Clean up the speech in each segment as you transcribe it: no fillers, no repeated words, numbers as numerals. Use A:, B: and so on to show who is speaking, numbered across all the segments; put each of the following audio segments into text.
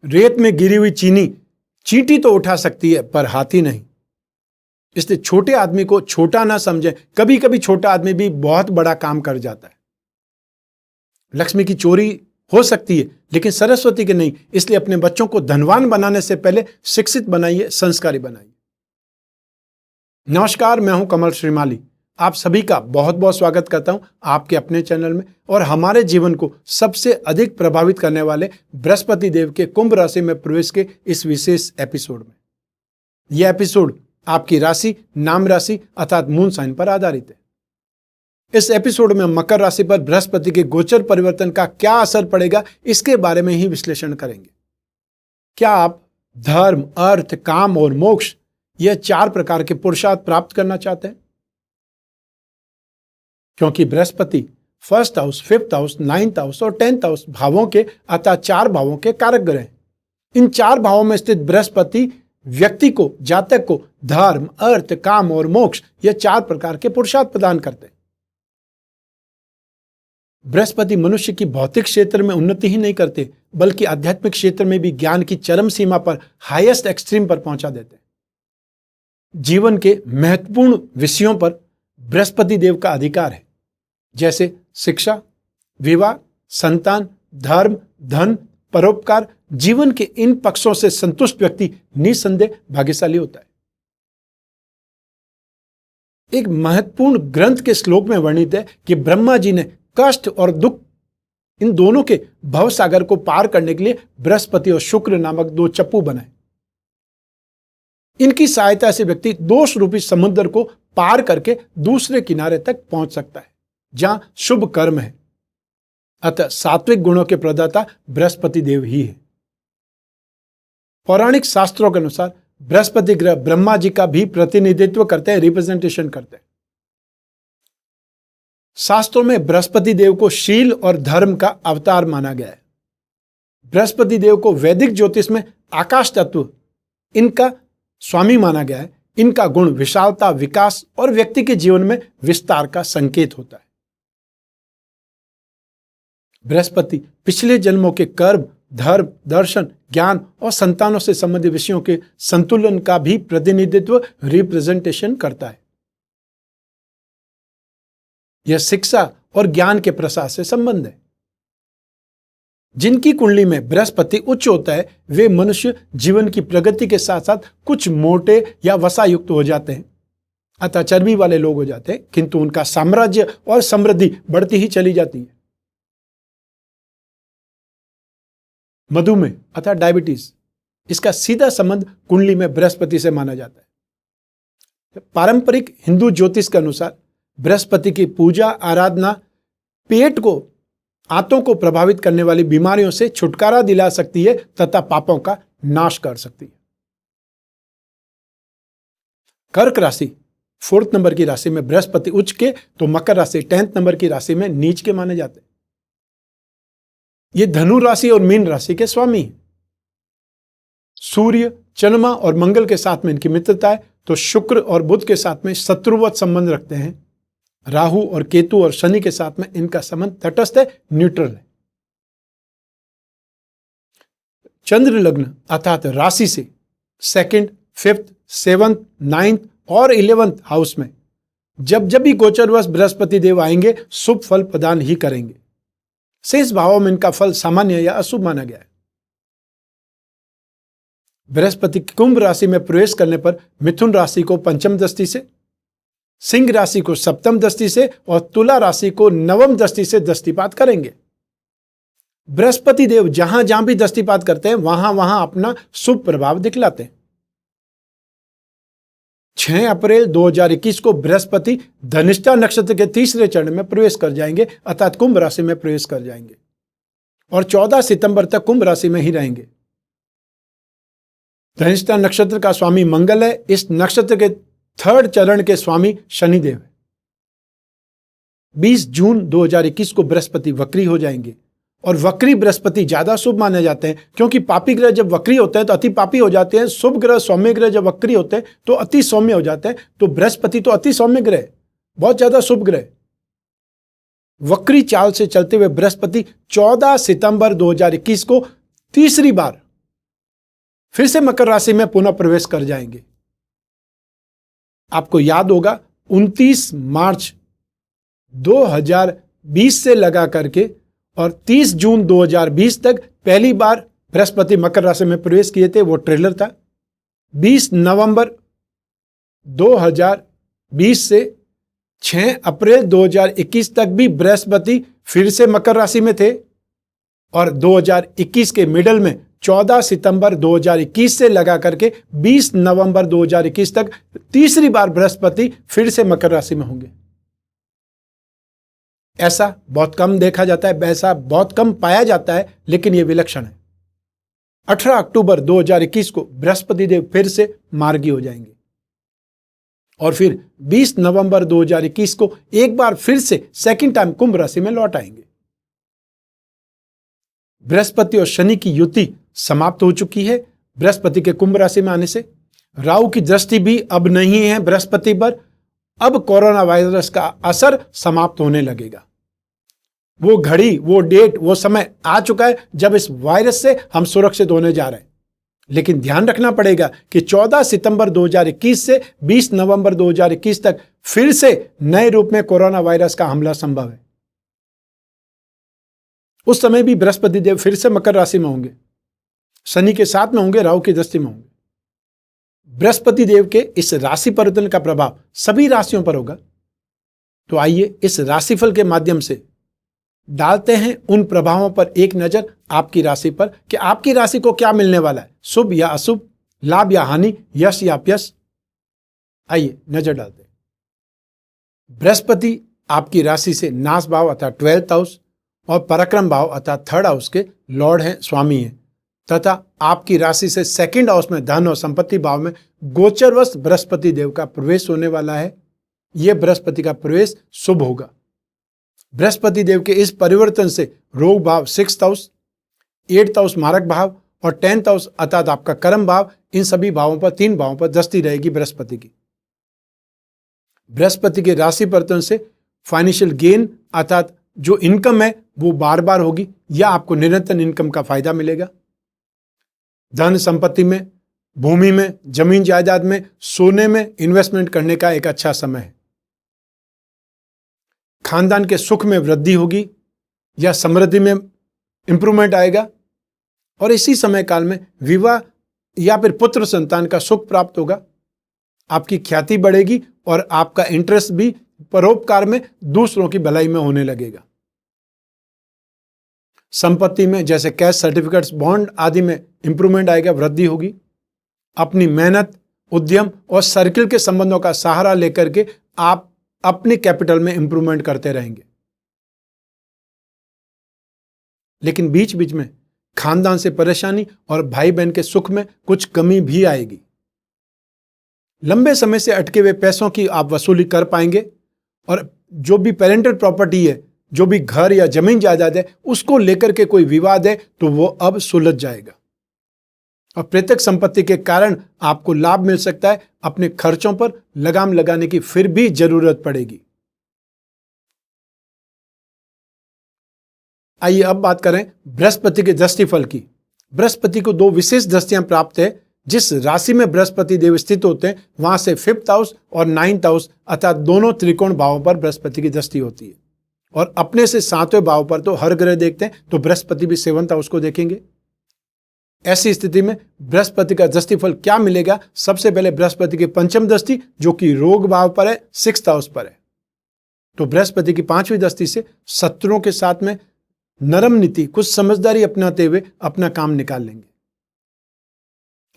A: रेत में गिरी हुई चीनी चींटी तो उठा सकती है पर हाथी नहीं। इसलिए छोटे आदमी को छोटा ना समझें। कभी कभी छोटा आदमी भी बहुत बड़ा काम कर जाता है। लक्ष्मी की चोरी हो सकती है लेकिन सरस्वती की नहीं। इसलिए अपने बच्चों को धनवान बनाने से पहले शिक्षित बनाइए, संस्कारी बनाइए। नमस्कार, मैं हूं कमल श्रीमाली। आप सभी का बहुत बहुत स्वागत करता हूं आपके अपने चैनल में और हमारे जीवन को सबसे अधिक प्रभावित करने वाले बृहस्पति देव के कुंभ राशि में प्रवेश के इस विशेष एपिसोड में। यह एपिसोड आपकी राशि, नाम राशि अर्थात मून साइन पर आधारित है। इस एपिसोड में मकर राशि पर बृहस्पति के गोचर परिवर्तन का क्या असर पड़ेगा, इसके बारे में ही विश्लेषण करेंगे। क्या आप धर्म, अर्थ, काम और मोक्ष यह 4 प्रकार के पुरुषार्थ प्राप्त करना चाहते हैं? क्योंकि Brihaspati 1st house, 5th house, 9th house और 10th हाउस भावों के अर्थात 4 भावों के कारक ग्रह हैं। इन 4 भावों में स्थित बृहस्पति व्यक्ति को, जातक को धर्म, अर्थ, काम और मोक्ष यह 4 प्रकार के पुरुषार्थ प्रदान करते हैं। बृहस्पति मनुष्य की भौतिक क्षेत्र में उन्नति ही नहीं करते बल्कि आध्यात्मिक क्षेत्र में भी ज्ञान की चरम सीमा पर, हाईएस्ट एक्सट्रीम पर पहुंचा देते हैं। जीवन के महत्वपूर्ण विषयों पर बृहस्पति देव का अधिकार है, जैसे शिक्षा, विवाह, संतान, धर्म, धन, परोपकार। जीवन के इन पक्षों से संतुष्ट व्यक्ति निसंदेह भाग्यशाली होता है। एक महत्वपूर्ण ग्रंथ के श्लोक में वर्णित है कि ब्रह्मा जी ने कष्ट और दुख इन दोनों के भवसागर को पार करने के लिए बृहस्पति और शुक्र नामक 2 चप्पू बनाए। इनकी सहायता से व्यक्ति दोष रूपी समुद्र को पार करके दूसरे किनारे तक पहुंच सकता है जहां शुभ कर्म है। अतः सात्विक गुणों के प्रदाता बृहस्पति देव ही है। पौराणिक शास्त्रों के अनुसार बृहस्पति ग्रह ब्रह्मा जी का भी प्रतिनिधित्व करते हैं, रिप्रेजेंटेशन करते हैं। शास्त्रों में बृहस्पति देव को शील और धर्म का अवतार माना गया है। बृहस्पति देव को वैदिक ज्योतिष में आकाश तत्व इनका स्वामी माना गया है। इनका गुण विशालता, विकास और व्यक्ति के जीवन में विस्तार का संकेत होता है। बृहस्पति पिछले जन्मों के कर्म, धर्म, दर्शन, ज्ञान और संतानों से संबंधित विषयों के संतुलन का भी प्रतिनिधित्व, रिप्रेजेंटेशन करता है। यह शिक्षा और ज्ञान के प्रसार से संबंध है। जिनकी कुंडली में बृहस्पति उच्च होता है वे मनुष्य जीवन की प्रगति के साथ साथ कुछ मोटे या वसायुक्त हो जाते हैं, अतः चर्बी वाले लोग हो जाते हैं, किंतु उनका साम्राज्य और समृद्धि बढ़ती ही चली जाती है। मधुमेह अर्थात डायबिटीज, इसका सीधा संबंध कुंडली में बृहस्पति से माना जाता है। पारंपरिक हिंदू ज्योतिष के अनुसार बृहस्पति की पूजा आराधना पेट को, आंतों को प्रभावित करने वाली बीमारियों से छुटकारा दिला सकती है तथा पापों का नाश कर सकती है। कर्क राशि 4th नंबर की राशि में बृहस्पति उच्च के तो मकर राशि 10th नंबर की राशि में नीच के माने जाते हैं। ये धनु राशि और मीन राशि के स्वामी हैं। सूर्य, चंद्रमा और मंगल के साथ में इनकी मित्रता है तो शुक्र और बुध के साथ में शत्रुवत संबंध रखते हैं। राहु और केतु और शनि के साथ में इनका संबंध तटस्थ है, न्यूट्रल है। चंद्र लग्न अर्थात राशि से 2nd, 5th, 7th, 9th और 11th हाउस में जब भी गोचरवश बृहस्पति देव आएंगे शुभ फल प्रदान ही करेंगे। शेष भावों में इनका फल सामान्य या अशुभ माना गया है। बृहस्पति कुंभ राशि में प्रवेश करने पर मिथुन राशि को 5th दृष्टि से, सिंह राशि को 7th दृष्टि से और तुला राशि को 9th दृष्टि से दृष्टिपात करेंगे। बृहस्पति देव जहां जहां भी दृष्टिपात करते हैं वहां वहां अपना शुभ प्रभाव दिखलाते हैं। 6 अप्रैल 2021 को बृहस्पति धनिष्ठा नक्षत्र के 3रे चरण में प्रवेश कर जाएंगे अर्थात कुंभ राशि में प्रवेश कर जाएंगे और 14 सितंबर तक कुंभ राशि में ही रहेंगे। धनिष्ठा नक्षत्र का स्वामी मंगल है। इस नक्षत्र के 3rd चरण के स्वामी शनिदेव है। 20 जून 2021 को बृहस्पति वक्री हो जाएंगे और वक्री बृहस्पति ज्यादा शुभ माने जाते हैं क्योंकि पापी ग्रह जब वक्री होते हैं तो अति पापी हो जाते हैं। शुभ ग्रह, सौम्य ग्रह जब वक्री होते हैं तो अति सौम्य हो जाते हैं। तो बृहस्पति तो अति सौम्य ग्रह, बहुत ज्यादा शुभ ग्रह। वक्री चाल से चलते हुए बृहस्पति 14 सितंबर 2021 को तीसरी बार फिर से मकर राशि में पुनः प्रवेश कर जाएंगे। आपको याद होगा 29 मार्च 2020 से लगा करके और 30 जून 2020 तक पहली बार बृहस्पति मकर राशि में प्रवेश किए थे, वो ट्रेलर था। 20 नवंबर 2020 से 6 अप्रैल 2021 तक भी बृहस्पति फिर से मकर राशि में थे और 2021 के मिडल में 14 सितंबर 2021 से लगा करके 20 नवंबर 2021 तक तीसरी बार बृहस्पति फिर से मकर राशि में होंगे। ऐसा बहुत कम देखा जाता है, ऐसा बहुत कम पाया जाता है, लेकिन यह विलक्षण है। 18 अक्टूबर 2021 को बृहस्पति देव फिर से मार्गी हो जाएंगे और फिर 20 नवंबर 2021 को एक बार फिर से सेकंड टाइम कुंभ राशि में लौट आएंगे। बृहस्पति और शनि की युति समाप्त हो चुकी है। बृहस्पति के कुंभ राशि में आने से राहु की दृष्टि भी अब नहीं है बृहस्पति पर। अब कोरोना वायरस का असर समाप्त होने लगेगा। वो घड़ी, वो डेट, वो समय आ चुका है जब इस वायरस से हम सुरक्षित होने जा रहे हैं। लेकिन ध्यान रखना पड़ेगा कि 14 सितंबर 2021 से 20 नवंबर 2021 तक फिर से नए रूप में कोरोना वायरस का हमला संभव है। उस समय भी बृहस्पति देव फिर से मकर राशि में होंगे, शनि के साथ में होंगे, राहु की दृष्टि में होंगे। बृहस्पति देव के इस राशि परिवर्तन का प्रभाव सभी राशियों पर होगा। तो आइए इस राशिफल के माध्यम से डालते हैं उन प्रभावों पर एक नजर आपकी राशि पर कि आपकी राशि को क्या मिलने वाला है, शुभ या अशुभ, लाभ या हानि, यश या अपयश। आइए नजर डालते हैं। बृहस्पति आपकी राशि से नाश भाव अर्थात 12th हाउस और पराक्रम भाव अर्थात 3rd हाउस के लॉर्ड हैं, स्वामी हैं, तथा आपकी राशि से 2nd हाउस में धन और संपत्ति भाव में गोचरवश बृहस्पति देव का प्रवेश होने वाला है। यह बृहस्पति का प्रवेश शुभ होगा। बृहस्पति देव के इस परिवर्तन से रोग भाव 6th हाउस, 8th हाउस मारक भाव और 10th हाउस अर्थात आपका कर्म भाव, इन सभी भावों पर, 3 भावों पर दृष्टि रहेगी बृहस्पति की। बृहस्पति के राशि परिवर्तन से फाइनेंशियल गेन अर्थात जो इनकम है वो बार बार होगी या आपको निरंतर इनकम का फायदा मिलेगा। धन संपत्ति में, भूमि में, जमीन जायदाद में, सोने में इन्वेस्टमेंट करने का एक अच्छा समय है। खानदान के सुख में वृद्धि होगी या समृद्धि में इंप्रूवमेंट आएगा और इसी समय काल में विवाह या फिर पुत्र संतान का सुख प्राप्त होगा। आपकी ख्याति बढ़ेगी और आपका इंटरेस्ट भी परोपकार में, दूसरों की भलाई में होने लगेगा। संपत्ति में जैसे कैश सर्टिफिकेट्स, बॉन्ड आदि में इंप्रूवमेंट आएगा, वृद्धि होगी। अपनी मेहनत, उद्यम और सर्किल के संबंधों का सहारा लेकर के आप अपने कैपिटल में इंप्रूवमेंट करते रहेंगे। लेकिन बीच बीच में खानदान से परेशानी और भाई बहन के सुख में कुछ कमी भी आएगी। लंबे समय से अटके हुए पैसों की आप वसूली कर पाएंगे और जो भी पेरेंटल प्रॉपर्टी है, जो भी घर या जमीन जायदाद है, उसको लेकर के कोई विवाद है तो वो अब सुलझ जाएगा और प्रत्यक्ष संपत्ति के कारण आपको लाभ मिल सकता है। अपने खर्चों पर लगाम लगाने की फिर भी जरूरत पड़ेगी। आइए अब बात करें बृहस्पति के दृष्टिफल की। बृहस्पति को 2 विशेष दृष्टियां प्राप्त है। जिस राशि में बृहस्पति देव स्थित होते हैं वहां से 5th हाउस और 9th हाउस अर्थात दोनों त्रिकोण भावों पर बृहस्पति की दृष्टि होती है और अपने से 7वें भाव पर तो हर ग्रह देखते हैं, तो बृहस्पति भी 7th हाउस को देखेंगे। ऐसी स्थिति में बृहस्पति का दृष्टिफल क्या मिलेगा? सबसे पहले बृहस्पति की पंचम दृष्टि जो कि रोग भाव पर है, 6th हाउस पर है, तो बृहस्पति की 5वीं दृष्टि से शत्रुओं के साथ में नरम नीति, कुछ समझदारी अपनाते हुए अपना काम निकाल लेंगे।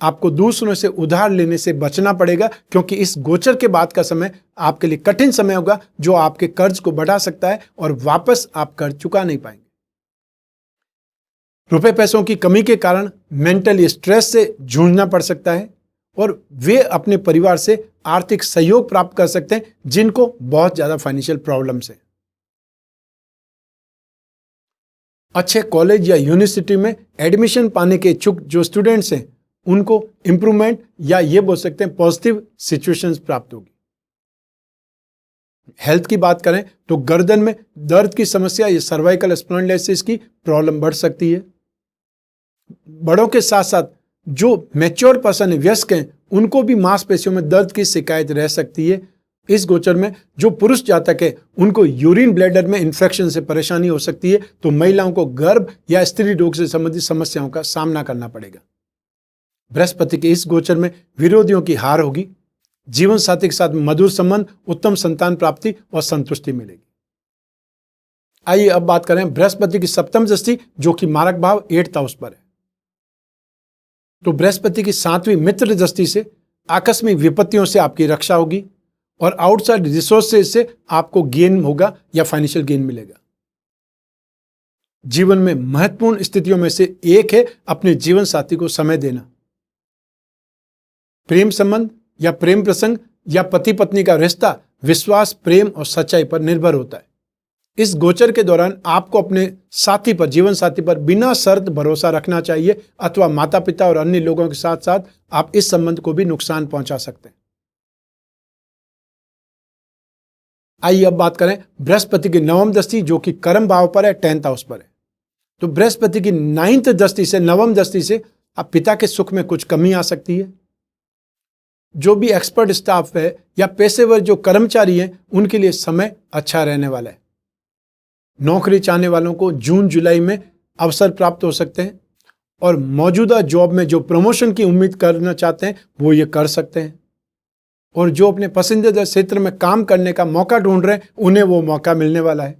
A: आपको दूसरों से उधार लेने से बचना पड़ेगा क्योंकि इस गोचर के बाद का समय आपके लिए कठिन समय होगा जो आपके कर्ज को बढ़ा सकता है और वापस आप कर्ज चुका नहीं पाएंगे। रुपए पैसों की कमी के कारण मेंटली स्ट्रेस से जूझना पड़ सकता है और वे अपने परिवार से आर्थिक सहयोग प्राप्त कर सकते हैं जिनको बहुत ज्यादा फाइनेंशियल प्रॉब्लम्स है। अच्छे कॉलेज या यूनिवर्सिटी में एडमिशन पाने के इच्छुक जो स्टूडेंट्स हैं उनको इंप्रूवमेंट या ये बोल सकते हैं पॉजिटिव सिचुएशंस प्राप्त होगी। हेल्थ की बात करें तो गर्दन में दर्द की समस्या या सर्वाइकल स्पॉन्डिलोसिस की प्रॉब्लम बढ़ सकती है। बड़ों के साथ साथ जो मैच्योर पर्सन है, वयस्क हैं, उनको भी मांसपेशियों में दर्द की शिकायत रह सकती है। इस गोचर में जो पुरुष जातक है उनको यूरिन ब्लैडर में इन्फेक्शन से परेशानी हो सकती है, तो महिलाओं को गर्भ या स्त्री रोग से संबंधित समस्याओं का सामना करना पड़ेगा। बृहस्पति के इस गोचर में विरोधियों की हार होगी, जीवन साथी के साथ मधुर संबंध, उत्तम संतान प्राप्ति और संतुष्टि मिलेगी। आइए अब बात करें बृहस्पति की सप्तम दृष्टि जो कि मारक भाव 8th हाउस पर है। तो बृहस्पति की 7वीं मित्र दृष्टि से आकस्मिक विपत्तियों से आपकी रक्षा होगी और आउटसाइड रिसोर्सेज से आपको गेन होगा या फाइनेंशियल गेन मिलेगा। जीवन में महत्वपूर्ण स्थितियों में से एक है अपने जीवन साथी को समय देना। प्रेम संबंध या प्रेम प्रसंग या पति पत्नी का रिश्ता विश्वास, प्रेम और सच्चाई पर निर्भर होता है। इस गोचर के दौरान आपको अपने साथी पर, जीवन साथी पर बिना शर्त भरोसा रखना चाहिए, अथवा माता पिता और अन्य लोगों के साथ साथ आप इस संबंध को भी नुकसान पहुंचा सकते हैं। आइए अब बात करें बृहस्पति की 9वीं दृष्टि जो कि कर्म भाव पर है, 10th हाउस पर है। तो बृहस्पति की 9th दृष्टि से, 9वीं दृष्टि से आप पिता के सुख में कुछ कमी आ सकती है। जो भी एक्सपर्ट स्टाफ है या पेशेवर जो कर्मचारी हैं उनके लिए समय अच्छा रहने वाला है। नौकरी चाहने वालों को जून जुलाई में अवसर प्राप्त हो सकते हैं और मौजूदा जॉब में जो प्रमोशन की उम्मीद करना चाहते हैं वो ये कर सकते हैं, और जो अपने पसंदीदा क्षेत्र में काम करने का मौका ढूंढ रहे हैं उन्हें वो मौका मिलने वाला है।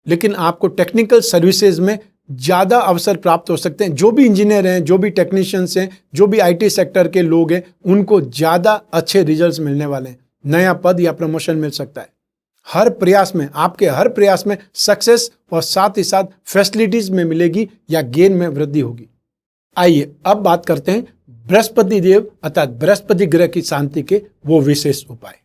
A: लेकिन आपको टेक्निकल सर्विसेज में ज़्यादा अवसर प्राप्त हो सकते हैं। जो भी इंजीनियर हैं, जो भी टेक्नीशियंस हैं, जो भी IT सेक्टर के लोग हैं, उनको ज़्यादा अच्छे रिजल्ट्स मिलने वाले हैं। नया पद या प्रमोशन मिल सकता है। हर प्रयास में, आपके हर प्रयास में सक्सेस और साथ ही साथ फैसिलिटीज में मिलेगी या गेन में वृद्धि होगी। आइए अब बात करते हैं बृहस्पति देव अर्थात बृहस्पति ग्रह की शांति के वो विशेष उपाय।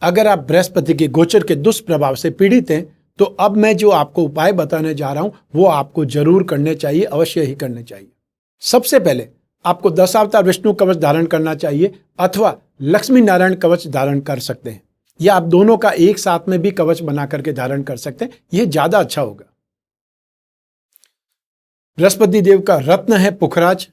A: अगर आप बृहस्पति के गोचर के दुष्प्रभाव से पीड़ित हैं तो अब मैं जो आपको उपाय बताने जा रहा हूं वो आपको जरूर करने चाहिए, अवश्य ही करने चाहिए। सबसे पहले आपको दशावतार विष्णु कवच धारण करना चाहिए अथवा लक्ष्मी नारायण कवच धारण कर सकते हैं, या आप दोनों का एक साथ में भी कवच बना करके धारण कर सकते हैं, यह ज्यादा अच्छा होगा। बृहस्पति देव का रत्न है पुखराज,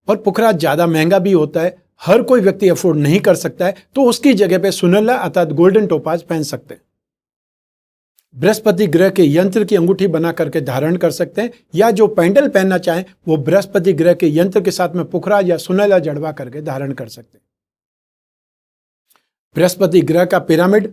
A: और पुखराज ज्यादा महंगा भी होता है, हर कोई व्यक्ति अफोर्ड नहीं कर सकता है, तो उसकी जगह पे सुनहला अर्थात गोल्डन टोपाज पहन सकते हैं। बृहस्पति ग्रह के यंत्र की अंगूठी बना करके धारण कर सकते हैं, या जो पैंडल पहनना चाहें वो बृहस्पति ग्रह के यंत्र के साथ में पुखराज या सुनहला जड़वा करके धारण कर सकते हैं। बृहस्पति ग्रह का पिरामिड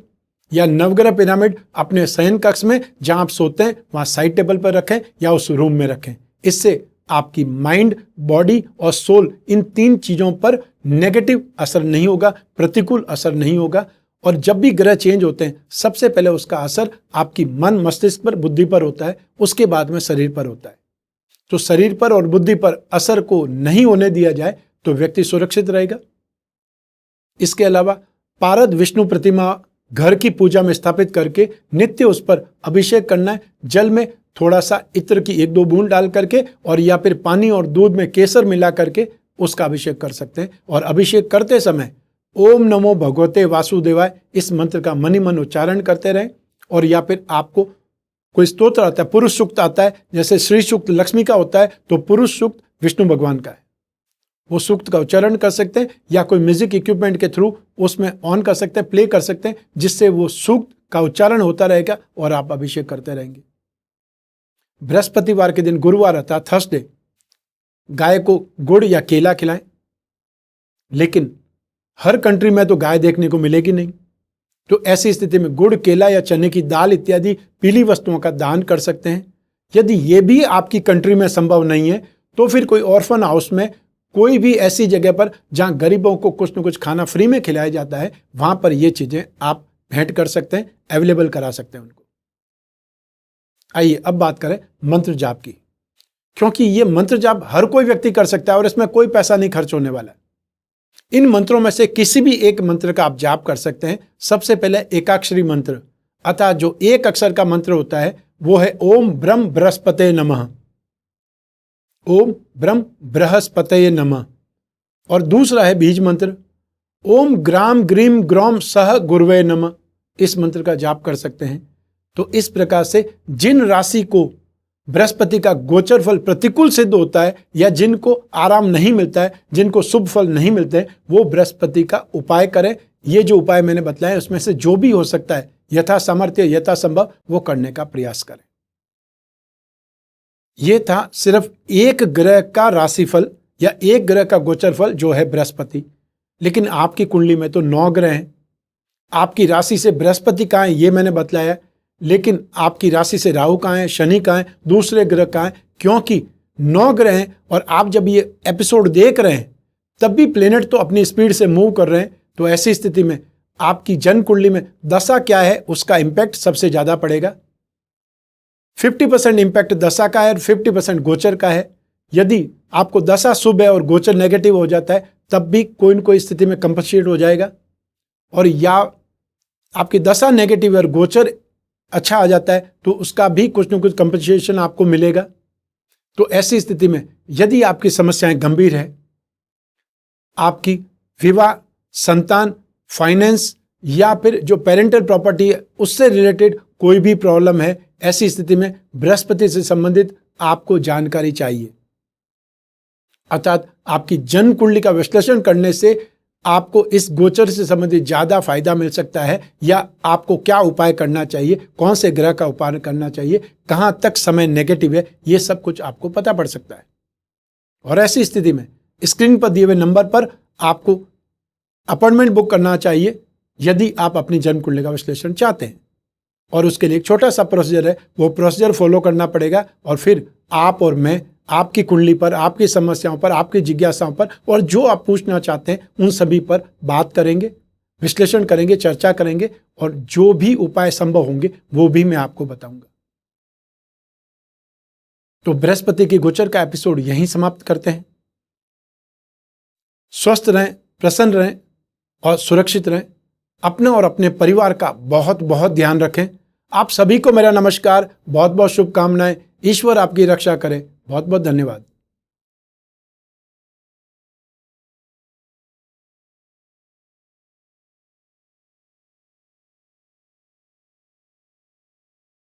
A: या नवग्रह पिरामिड अपने शयन कक्ष में जहां आप सोते हैं वहां साइड टेबल पर रखें या उस रूम में रखें। इससे आपकी माइंड, बॉडी और सोल, इन 3 चीजों पर नेगेटिव असर नहीं होगा, प्रतिकूल असर नहीं होगा। और जब भी ग्रह चेंज होते हैं सबसे पहले उसका असर आपकी मन, मस्तिष्क पर, बुद्धि पर होता है, उसके बाद में शरीर पर होता है। तो शरीर पर और बुद्धि पर असर को नहीं होने दिया जाए तो व्यक्ति सुरक्षित रहेगा। इसके अलावा पारद विष्णु प्रतिमा घर की पूजा में स्थापित करके नित्य उस पर अभिषेक करना है। जल में थोड़ा सा इत्र की 1-2 बूंद डाल करके और या फिर पानी और दूध में केसर मिला करके उसका अभिषेक कर सकते हैं। और अभिषेक करते समय ओम नमो भगवते वासुदेवाय इस मंत्र का मनी मन उच्चारण करते रहें। और या फिर आपको कोई स्तोत्र आता है, पुरुष सूक्त आता है, जैसे श्री सूक्त लक्ष्मी का होता है तो पुरुष सूक्त विष्णु भगवान का है, वो सूक्त का उच्चारण कर सकते हैं, या कोई म्यूजिक इक्विपमेंट के थ्रू उसमें ऑन कर सकते हैं, प्ले कर सकते हैं, जिससे वो सूक्त का उच्चारण होता रहेगा और आप अभिषेक करते रहेंगे। बृहस्पतिवार के दिन, गुरुवार अर्थात थर्सडे, गाय को गुड़ या केला खिलाएं। लेकिन हर कंट्री में तो गाय देखने को मिलेगी नहीं, तो ऐसी स्थिति में गुड़, केला या चने की दाल इत्यादि पीली वस्तुओं का दान कर सकते हैं। यदि ये भी आपकी कंट्री में संभव नहीं है तो फिर कोई ऑर्फन हाउस में, कोई भी ऐसी जगह पर जहां गरीबों को कुछ न कुछ खाना फ्री में खिलाया जाता है, वहां पर ये चीजें आप भेंट कर सकते हैं, अवेलेबल करा सकते हैं उनको। आइए अब बात करें मंत्र जाप की, क्योंकि ये मंत्र जाप हर कोई व्यक्ति कर सकता है और इसमें कोई पैसा नहीं खर्च होने वाला है। इन मंत्रों में से किसी भी एक मंत्र का आप जाप कर सकते हैं। सबसे पहले एकाक्षरी मंत्र, अतः जो एक अक्षर का मंत्र होता है वो है ओम ब्रह्म बृहस्पते नमः, ओम ब्रह्म बृहस्पते नमः। और दूसरा है बीज मंत्र, ओम ग्राम ग्रीम ग्रौम सह गुरुवे नमः। इस मंत्र का जाप कर सकते हैं। तो इस प्रकार से जिन राशि को बृहस्पति का गोचर फल प्रतिकूल सिद्ध होता है या जिनको आराम नहीं मिलता है, जिनको शुभ फल नहीं मिलते हैं, वो बृहस्पति का उपाय करें। ये जो उपाय मैंने बताया उसमें से जो भी हो सकता है यथा सामर्थ्य यथा संभव वो करने का प्रयास करें। ये था सिर्फ एक ग्रह का राशिफल या एक ग्रह का गोचर फल जो है बृहस्पति। लेकिन आपकी कुंडली में तो 9 ग्रह हैं। आपकी राशि से बृहस्पति कहाँ है ये मैंने बतलाया, लेकिन आपकी राशि से राहु कहाँ है, शनि कहाँ है, दूसरे ग्रह कहाँ है, क्योंकि 9 ग्रह हैं और आप जब ये एपिसोड देख रहे हैं तब भी प्लेनेट तो अपनी स्पीड से मूव कर रहे हैं। तो ऐसी स्थिति में आपकी जन्म कुंडली में दशा क्या है उसका इंपैक्ट सबसे ज्यादा पड़ेगा। 50% इंपैक्ट दशा का है और 50% गोचर का है। यदि आपको दशा शुभ है और गोचर नेगेटिव हो जाता है तब भी कोई न कोई स्थिति में कंपनसेट हो जाएगा, और या आपकी दशा नेगेटिव है और गोचर अच्छा आ जाता है तो उसका भी कुछ न कुछ कंपनसेशन आपको मिलेगा। तो ऐसी स्थिति में यदि आपकी समस्याएं गंभीर है, आपकी विवाह, संतान, फाइनेंस या फिर जो पेरेंटल प्रॉपर्टी है उससे रिलेटेड कोई भी प्रॉब्लम है, ऐसी स्थिति में बृहस्पति से संबंधित आपको जानकारी चाहिए। अर्थात आपकी जन्म कुंडली का विश्लेषण करने से आपको इस गोचर से संबंधित ज्यादा फायदा मिल सकता है, या आपको क्या उपाय करना चाहिए, कौन से ग्रह का उपाय करना चाहिए, कहां तक समय नेगेटिव है, ये सब कुछ आपको पता पड़ सकता है। और ऐसी स्थिति में स्क्रीन पर दिए हुए नंबर पर आपको अपॉइंटमेंट बुक करना चाहिए यदि आप अपनी जन्म कुंडली का विश्लेषण चाहते हैं। और उसके लिए एक छोटा सा प्रोसीजर है, वो प्रोसीजर फॉलो करना पड़ेगा और फिर आप और मैं आपकी कुंडली पर, आपकी समस्याओं पर, आपकी जिज्ञासाओं पर और जो आप पूछना चाहते हैं उन सभी पर बात करेंगे, विश्लेषण करेंगे, चर्चा करेंगे और जो भी उपाय संभव होंगे वो भी मैं आपको बताऊंगा। तो बृहस्पति की गोचर का एपिसोड यहीं समाप्त करते हैं। स्वस्थ रहें, प्रसन्न रहें और सुरक्षित रहें। अपने और अपने परिवार का बहुत बहुत ध्यान रखें। आप सभी को मेरा नमस्कार, बहुत बहुत शुभकामनाएं। ईश्वर आपकी रक्षा करे। बहुत बहुत धन्यवाद।